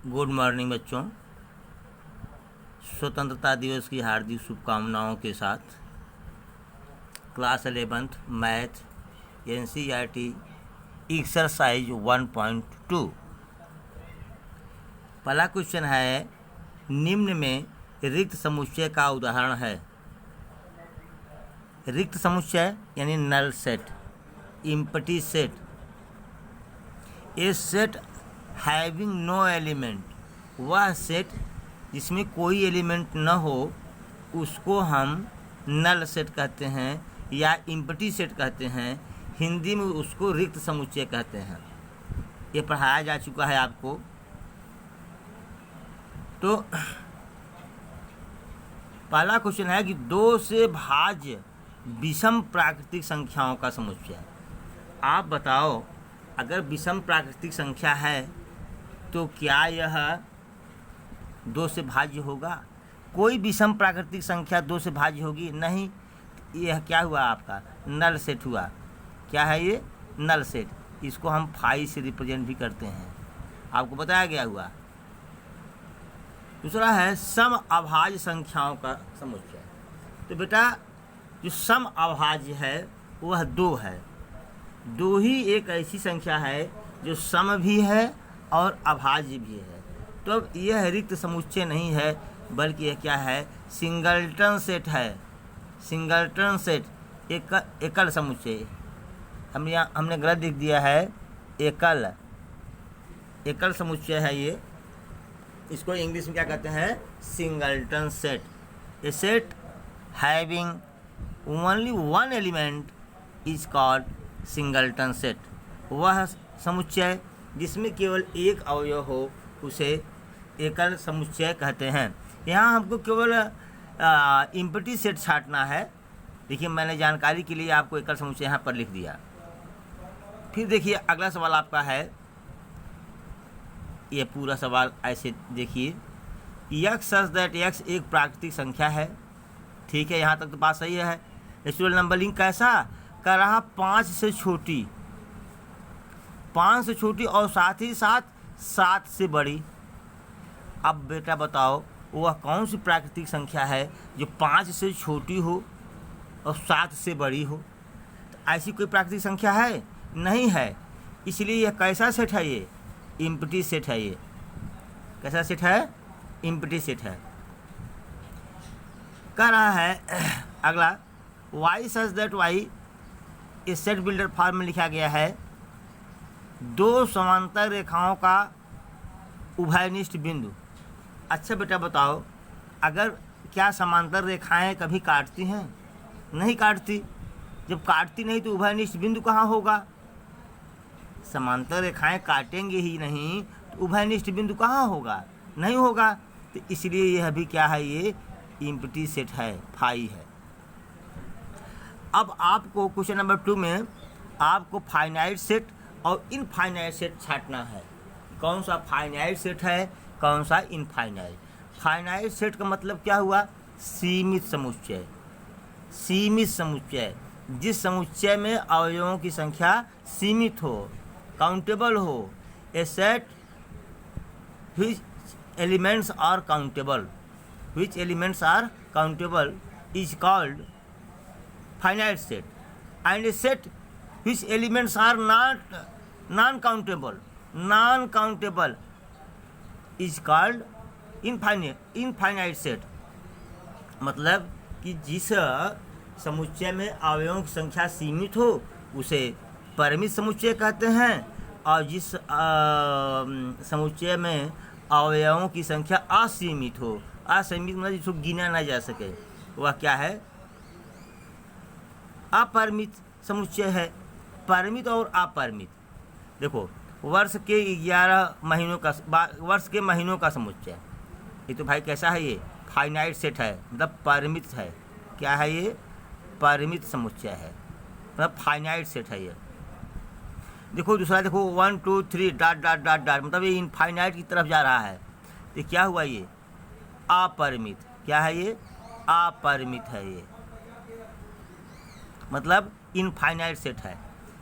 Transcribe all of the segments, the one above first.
Good morning बच्चों। स्वतंत्रता दिवस की हार्दिक शुभकामनाओं के साथ class 11th math NCERT exercise 1.2 पहला क्वेश्चन है, निम्न में रिक्त समुच्चय का उदाहरण है। रिक्त समुच्चय यानी नल सेट, एम्प्टी सेट। ए सेट हैविंग नो एलिमेंट, वह सेट जिसमें कोई एलिमेंट न हो उसको हम नल सेट कहते हैं या एम्प्टी सेट कहते हैं। हिंदी में उसको रिक्त समुच्चय कहते हैं। ये पढ़ाया जा चुका है आपको। तो पहला क्वेश्चन है कि दो से भाज्य विषम प्राकृतिक संख्याओं का समुच्चय। आप बताओ, अगर विषम प्राकृतिक संख्या है तो क्या यह दो से भाज्य होगा? कोई विषम प्राकृतिक संख्या दो से भाज्य होगी नहीं। यह क्या हुआ? आपका नल सेट हुआ। क्या है ये? Null set. इसको हम फाई से रिप्रेजेंट भी करते हैं, आपको बताया गया हुआ। दूसरा है सम अभाज्य संख्याओं का समुच्चय। तो बेटा, जो सम अभाज्य है वह दो है। दो ही एक ऐसी संख्या है जो सम भी है और अभाज्य भी है। तो अब यह रिक्त समुच्चय नहीं है, बल्कि यह क्या है? सिंगलटन सेट है। सिंगलटन सेट, एकल समुच्चय। हमने गलत लिख दिया है, एकल समुच्चय है ये। इसको इंग्लिश में क्या कहते हैं? Singleton set. A set having only one element is called singleton set. वह समुच्चय जिसमें केवल एक अवयव हो उसे एकल समुच्चय कहते हैं। यहाँ हमको केवल एम्प्टी सेट छांटना है। देखिए, मैंने जानकारी के लिए आपको एकल समुच्चय यहाँ पर लिख दिया। फिर देखिए, अगला सवाल आपका है, ये पूरा सवाल ऐसे देखिए। x सच दैट x एक प्राकृतिक संख्या है। ठीक है, यहाँ तक तो बात सही है। नेचुरल नंबरिंग कैसा कर रहा? 5 से छोटी, 5 से छोटी और साथ ही साथ 7 से बड़ी। अब बेटा बताओ, वह कौन सी प्राकृतिक संख्या है जो 5 से छोटी हो और 7 से बड़ी हो? तो ऐसी कोई प्राकृतिक संख्या है? नहीं है। इसलिए यह कैसा सेट है? ये एम्प्टी सेट है। ये कैसा सेट है? एम्प्टी सेट है। कह रहा है अगला, y सच दैट y, इस सेट बिल्डर फॉर्म में लिखा गया है। दो समांतर रेखाओं का उभयनिष्ठ बिंदु। अच्छा बेटा बताओ, अगर क्या समांतर रेखाएं कभी काटती हैं? नहीं काटती। जब काटती नहीं तो उभयनिष्ठ बिंदु कहाँ होगा? समांतर रेखाएं काटेंगे ही नहीं तो उभयनिष्ठ बिंदु कहाँ होगा? नहीं होगा। तो इसलिए यह भी क्या है? ये एम्प्टी सेट है, फाई है। अब आपको क्वेश्चन नंबर 2 में आपको फाइनाइट सेट और इनफाइनाइट सेट छांटना है। कौन सा फाइनाइट सेट है, कौन सा इनफाइनाइट? फाइनाइट सेट का मतलब क्या हुआ? सीमित समुच्चय। सीमित समुच्चय, जिस समुच्चय में अवयवों की संख्या सीमित हो, काउंटेबल हो। A set which elements are countable, which elements are countable is called finite set. And a set which elements are not non-countable is called infinite set। मतलब कि जिस समुच्चय में अवयवों की संख्या सीमित हो उसे परिमित समुच्चय कहते हैं, और जिस समुच्चय में अवयवों की संख्या असीमित हो, असीमित मतलब जिसको गिना ना जा सके, वह क्या है? अपरिमित समुच्चय है। परिमित और अपरिमित, देखो, वर्ष के 11 महीनों का, वर्ष के महीनों का समुच्चय। ये तो भाई कैसा है? ये फाइनाइट सेट है, मतलब परिमित है। क्या है ये? परिमित समुच्चय है, मतलब फाइनाइट सेट है ये। देखो दूसरा, देखो 1 2 3 डॉट डॉट डॉट डॉट, मतलब ये इनफाइनाइट की तरफ जा रहा है। तो क्या हुआ? ये अपरिमित। क्या है ये? अपरिमित है ये, मतलब इनफाइनाइट सेट है।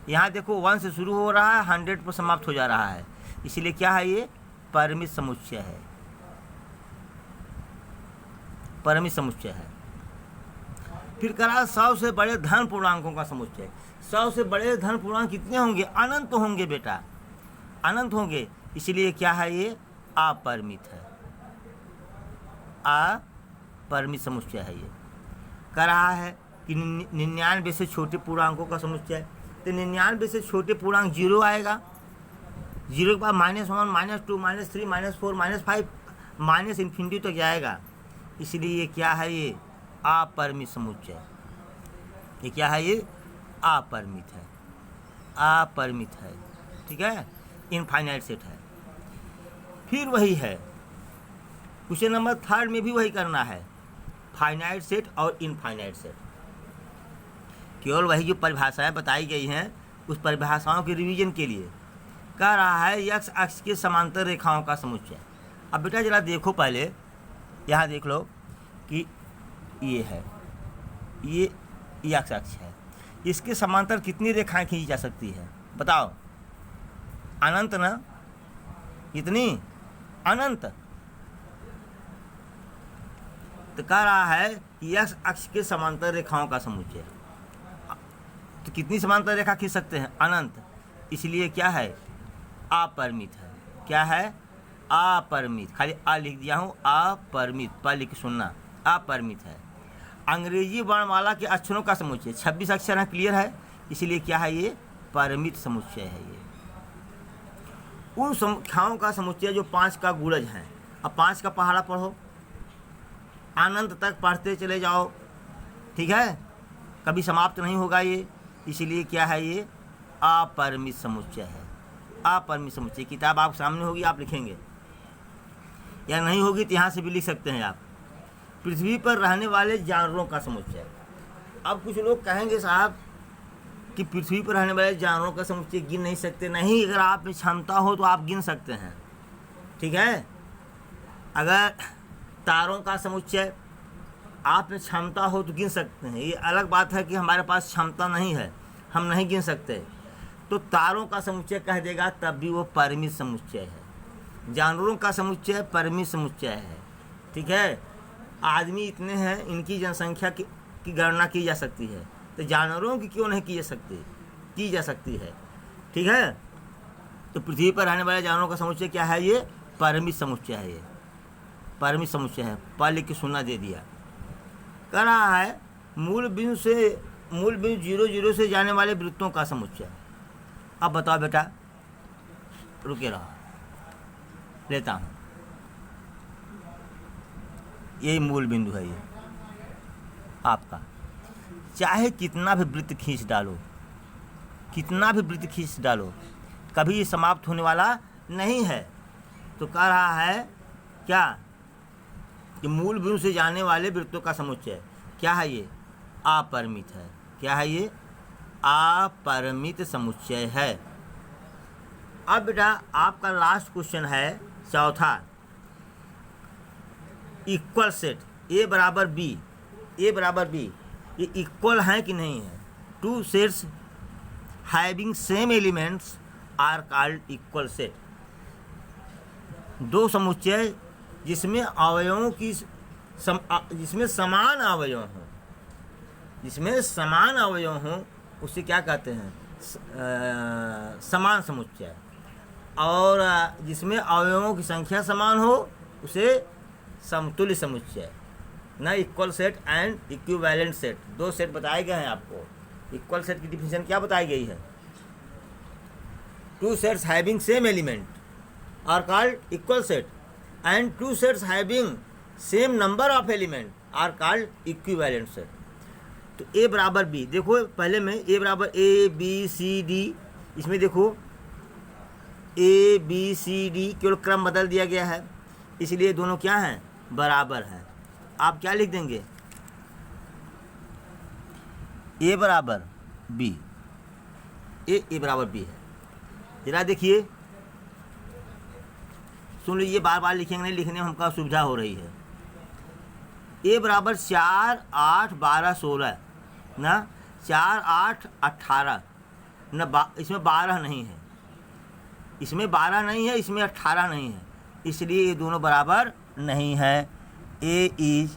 यहाँ देखो 1 से शुरू हो रहा है, 100 पर समाप्त हो जा रहा है, इसीलिए क्या है? ये परिमित समुच्चय है, परिमित समुच्चय है। फिर करा 100 से बड़े धन पूर्णांकों का समुच्चय। 100 से बड़े धन पूर्णांक कितने होंगे? अनंत होंगे बेटा, अनंत होंगे, इसलिए क्या है ये? अपरिमित है, अपरिमित समुच्चय है ये। कह रहा है कि 99 से छोटे पूर्णांकों का समुच्चय, तो 99 से छोटे पूर्णांक 0 आएगा, 0 के बाद -1, -2, -3, -4, -5, माइनस इन्फिनिटी तक जाएगा, इसलिए ये क्या है? ये अपरिमित समुच्चय। ये क्या है? ये अपरिमित है, अपरिमित है, ठीक है, इनफाइनाइट सेट है। फिर वही है, क्वेश्चन नंबर 3 में भी वही करना है, फाइनाइट सेट और इनफाइनाइट सेट। केवल वही जो परिभाषाएं बताई गई हैं उस परिभाषाओं के रिवीजन के लिए कह रहा है x अक्ष के समांतर रेखाओं का समुच्चय। अब बेटा जरा देखो, पहले यहाँ देख लो कि ये है, ये x अक्ष है, इसके समांतर कितनी रेखाएं खींची जा सकती है? बताओ, अनंत ना? कितनी? अनंत। तो कह रहा है कि x अक्ष के समांतर रेखाओं का समुच्चय, तो कितनी समांतर रेखा खींच सकते हैं? अनंत, इसलिए क्या है? अपरिमित है। क्या है? अपरिमित, खाली आ लिख दिया हूँ, अपरिमित, प लिख सुनना, अपरिमित है। अंग्रेजी वर्णमाला के अक्षरों का समुच्चय, 26 अक्षर है, क्लियर है, इसलिए क्या है? ये परिमित समुच्चय है। ये उन संख्याओं का समुच्चय जो 5 का गुणज है। अब 5 का पहाड़ा पढ़ो, अनंत तक पढ़ते चले जाओ, ठीक है, कभी समाप्त नहीं होगा ये, इसलिए क्या है? ये अपरिमित समुच्चय है, अपरिमित समुच्चय। किताब आप सामने होगी, आप लिखेंगे, या नहीं होगी तो यहाँ से भी लिख सकते हैं आप। पृथ्वी पर रहने वाले जानवरों का समुच्चय। अब कुछ लोग कहेंगे साहब कि पृथ्वी पर रहने वाले जानवरों का समुच्चय गिन नहीं सकते। नहीं, अगर आप में क्षमता हो तो आप गिन सकते हैं, ठीक है। अगर तारों का समुच्चय आप में क्षमता हो तो गिन सकते हैं, ये अलग बात है कि हमारे पास क्षमता नहीं है, हम नहीं गिन सकते, तो तारों का समुच्चय कह देगा, तब भी वो परिमित समुच्चय है। जानवरों का समुच्चय परिमित समुच्चय है, ठीक है। आदमी इतने हैं, इनकी जनसंख्या की गणना की जा सकती है, तो जानवरों की क्यों नहीं की जा सकती? की जा सकती है, ठीक है। तो पृथ्वी पर रहने वाले जानवरों का समुच्चय क्या है? ये परिमित समुच्चय है, ये परिमित समुच्चय है। पहले की सुनना दे दिया। कह रहा है मूल बिंदु 0 से जाने वाले वृत्तों का समुच्चय। अब बताओ बेटा, रुके रहो, लेता हूँ। यही मूल बिंदु है, ये आपका। चाहे कितना भी वृत्त खींच डालो, कितना भी वृत्त खींच डालो, कभी ये समाप्त होने वाला नहीं है। तो कह रहा है क्या कि मूल बिंदु से जाने वाले वृत्तों का समुच्चय क्या है? ये अपरिमित है। क्या है? ये अपरिमित समुच्चय है। अब बेटा आपका लास्ट क्वेश्चन है, चौथा, इक्वल सेट ए बराबर बी, ए बराबर बी, ये इक्वल है कि नहीं है? Two sets having same elements are called equal set. दो समुच्चय जिसमें अवयवों की जिसमें समान अवयव हों, जिसमें समान अवयव हों, उसे क्या कहते हैं? समान समुच्चय। और जिसमें अवयवों की संख्या समान हो उसे समतुल्य समुच्चय, ना equal set and equivalent set. दो सेट बताए गए हैं आपको। इक्वल सेट की डिफिनेशन क्या बताई गई है? Two sets having same element are called equal set and two sets having same number of element are called equivalent set. तो ए बराबर बी, देखो पहले में ए बराबर ए बी सी डी, इसमें देखो ए बी सी डी केवल क्रम बदल दिया गया है, इसलिए दोनों क्या हैं? बराबर हैं। आप क्या लिख देंगे? ए बराबर बी, ए बराबर बी है। जरा देखिए, सुन लीजिए, बार बार लिखेंगे नहीं, लिखने में हमको असुविधा हो रही है। ए बराबर 4, 8, 12, 16 ना, 4, 8, 18 ना, इसमें 12 नहीं है, इसमें 12 नहीं है, इसमें 18 नहीं है, इसलिए ये दोनों बराबर नहीं है। A is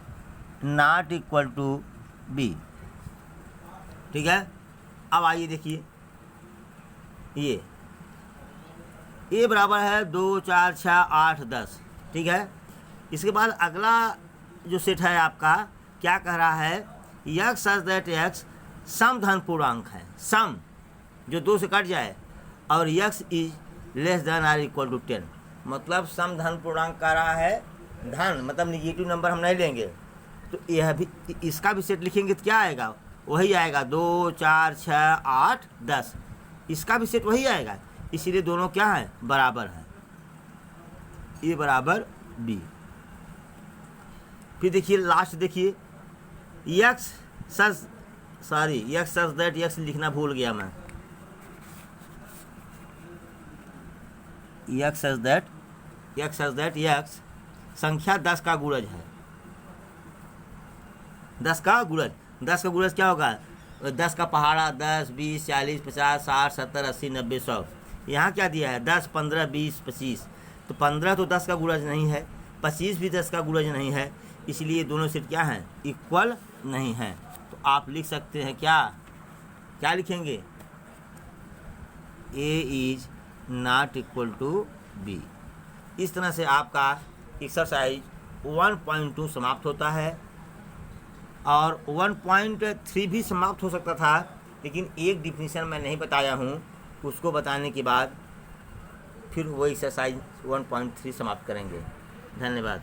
not equal to B. ठीक है, अब आइए देखिए, ये ए बराबर है 2 4 6 8 10। ठीक है, इसके बाद अगला जो सेट है आपका क्या कह रहा है, यक्स सच दैट एक्स सम धन पूर्णांक है, सम जो 2 से कट जाए, और x is less than or equal to 10। मतलब सम धन पूर्णांक कह रहा है, धन मतलब निगेटिव नंबर हम नहीं लेंगे, तो यह भी, इसका भी सेट लिखेंगे तो क्या आएगा, वही आएगा 2 4 6 8 10, इसका भी सेट वही आएगा। इसीलिए दोनों क्या है, बराबर है, ए बराबर बी। फिर देखिए लास्ट देखिए, यक्स सच दैट, यक्स लिखना भूल गया मैं, यक्स सच दैट यक्स संख्या 10 का गुणज है, 10 का गुणज क्या होगा, 10 का पहाड़ा, 10 20 40 50 60 70 80 90 100। यहाँ क्या दिया है, 10 15 20 25, तो 15 तो 10 का गुणज नहीं है, 25 भी 10 का गुणज नहीं है, इसलिए दोनों सेट क्या हैं, इक्वल नहीं हैं। तो आप लिख सकते हैं क्या लिखेंगे, A is not equal to B. इस तरह से आपका एक्सरसाइज 1.2 समाप्त होता है, और 1.3 भी समाप्त हो सकता था, लेकिन एक डिफिनीशन मैं नहीं बताया हूँ, उसको बताने के बाद फिर वो एक्सरसाइज 1.3 समाप्त करेंगे। धन्यवाद।